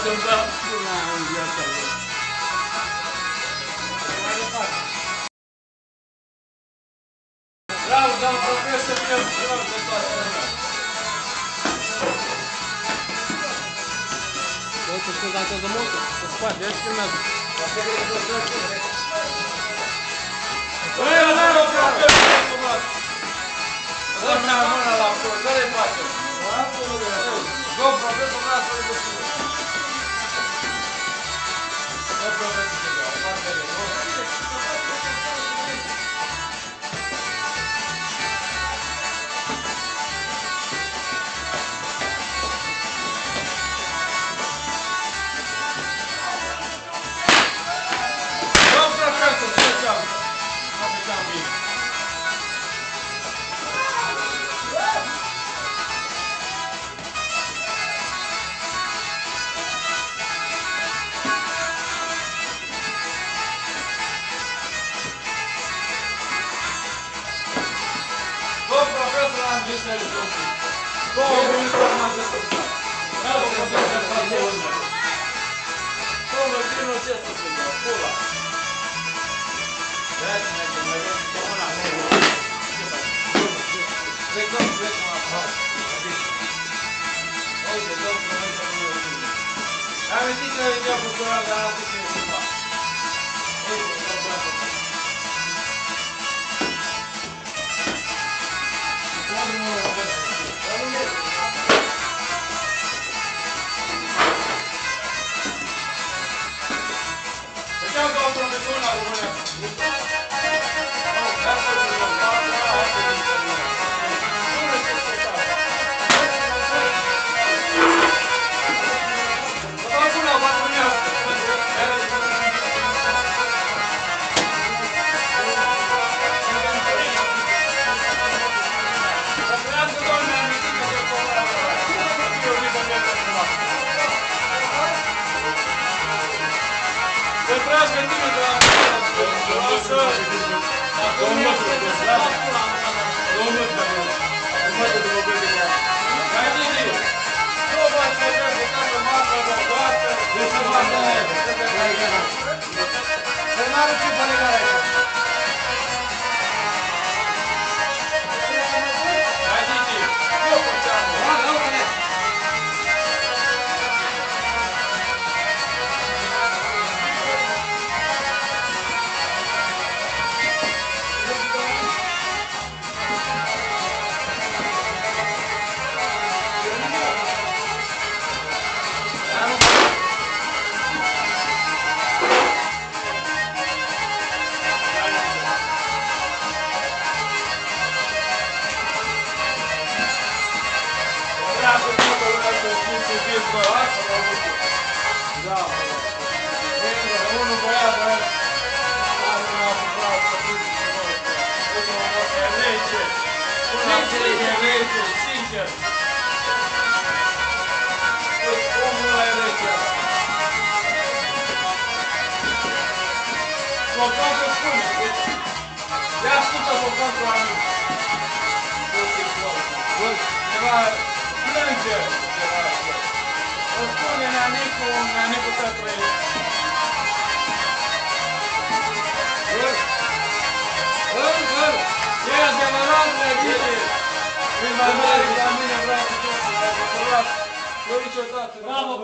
întâmplat. Bravo, doamnă profesor, eu vreau de toată lumea. Uite, se dansează mult, se spate, ia și filmează. Băi, Adaru, profesor! Dă-mi mâna la profesor, dă-le face. Domn profesor, vreau să-l ducă. Domn profesor, ce vreau, foarte bine. Două minute am descurcat. Două minute am descurcat. Domnul, vinul ce să se dea? Pula. Dați-mi aici, mai vrem să mâna. Plecăm, plecăm acolo. Uite, domnul, plecăm în urmă. Amintiți-vă de ea cu curat, dar asta se ocupa. Uite, domnul, sincer. Omul ăla e rece. Blocantul spune. Ia ascultă blocantul la mine. Ceva plânge. O spune Neanicu să trăiește. E adevărat, bine! Prin mai mare ca mine vreau să fiu, dacă vreau, eu niciodată. Bravo!